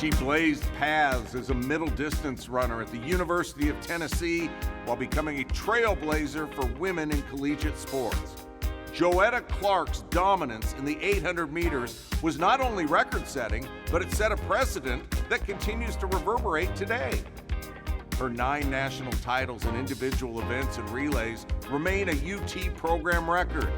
She blazed paths as a middle distance runner at the University of Tennessee while becoming a trailblazer for women in collegiate sports. Joetta Clark's dominance in the 800 meters was not only record-setting, but it set a precedent that continues to reverberate today. Her 9 national titles in individual events and relays remain a UT program record,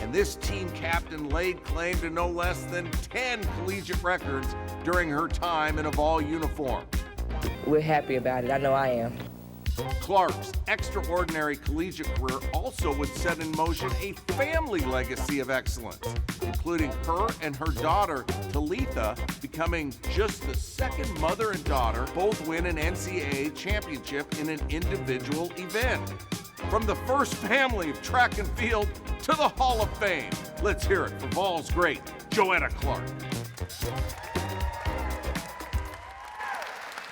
and this team captain laid claim to no less than 10 collegiate records during her time in a Vol uniform. We're happy about it. I know I am. Clark's extraordinary collegiate career also would set in motion a family legacy of excellence, including her and her daughter, Talitha, becoming just the second mother and daughter both win an NCAA championship in an individual event. From the first family of track and field to the Hall of Fame, let's hear it for Vol's great, Joetta Clark.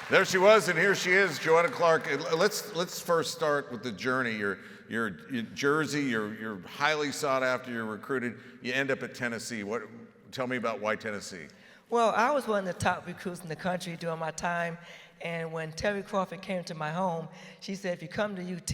There she was, and here she is, Joetta Clark. Let's first start with the journey. Your Jersey, you're highly sought after, you're recruited. You end up at Tennessee. Tell me about why Tennessee. Well, I was one of the top recruits in the country during my time, and when Terry Crawford came to my home, she said, if you come to UT,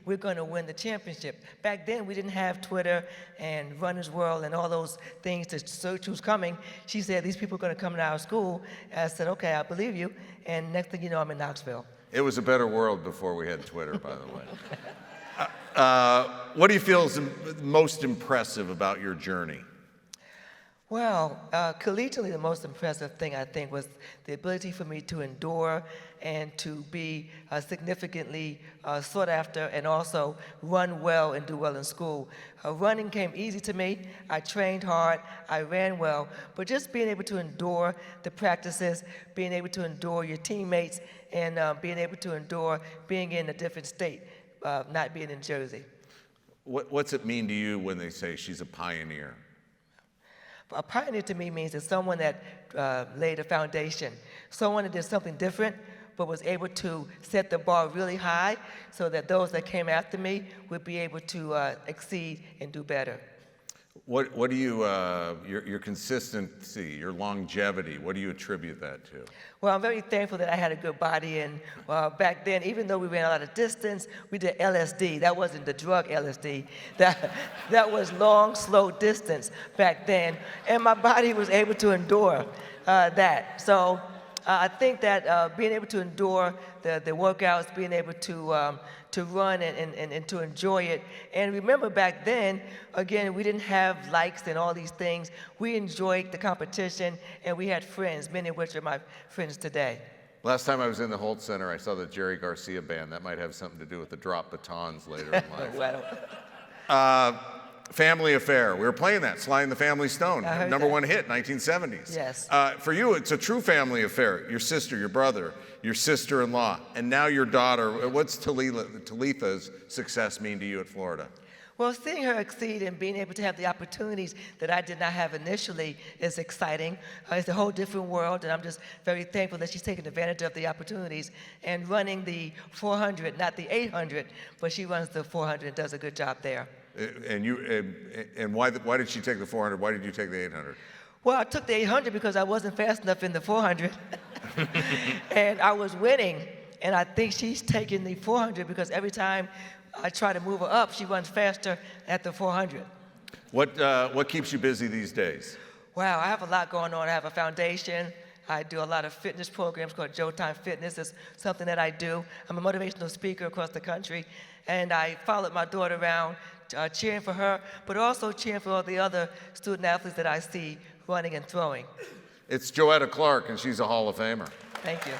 we're going to win the championship. Back then, we didn't have Twitter and Runner's World and all those things to search who's coming. She said, these people are going to come to our school. And I said, okay, I believe you. And next thing you know, I'm in Knoxville. It was a better world before we had Twitter, by the way. What do you feel is most impressive about your journey? Well, collegiately, the most impressive thing, I think, was the ability for me to endure and to be significantly sought after and also run well and do well in school. Running came easy to me. I trained hard. I ran well. But just being able to endure the practices, being able to endure your teammates, and being able to endure being in a different state, not being in Jersey. What's it mean to you when they say she's a pioneer? A pioneer to me means that someone that laid a foundation, someone that did something different, but was able to set the bar really high so that those that came after me would be able to exceed and do better. What do you, your consistency, your longevity, what do you attribute that to? Well, I'm very thankful that I had a good body, and back then, even though we ran a lot of distance, we did LSD. That wasn't the drug LSD. That was long, slow distance back then, and my body was able to endure that. So I think that being able to endure the workouts, being able to run and to enjoy it. And remember back then, again, we didn't have likes and all these things. We enjoyed the competition, and we had friends, many of which are my friends today. Last time I was in the Holt Center, I saw the Jerry Garcia band. That might have something to do with the drop batons later in life. Well, Family Affair. We were playing that, Sly and the Family Stone. Number one hit, 1970s. Yes. For you, it's a true family affair. Your sister, your brother, your sister-in-law, and now your daughter. What's Talitha's success mean to you at Florida? Well, seeing her exceed and being able to have the opportunities that I did not have initially is exciting. It's a whole different world, and I'm just very thankful that she's taken advantage of the opportunities and running the 400, not the 800, but she runs the 400 and does a good job there. And why did she take the 400? Why did you take the 800? Well, I took the 800 because I wasn't fast enough in the 400, and I was winning. And I think she's taking the 400 because every time I try to move her up, she runs faster at the 400. What keeps you busy these days? Wow, I have a lot going on. I have a foundation. I do a lot of fitness programs called Joetta Fitness. It's something that I do. I'm a motivational speaker across the country, and I followed my daughter around cheering for her, but also cheering for all the other student athletes that I see running and throwing. It's Joetta Clark, and she's a Hall of Famer. Thank you.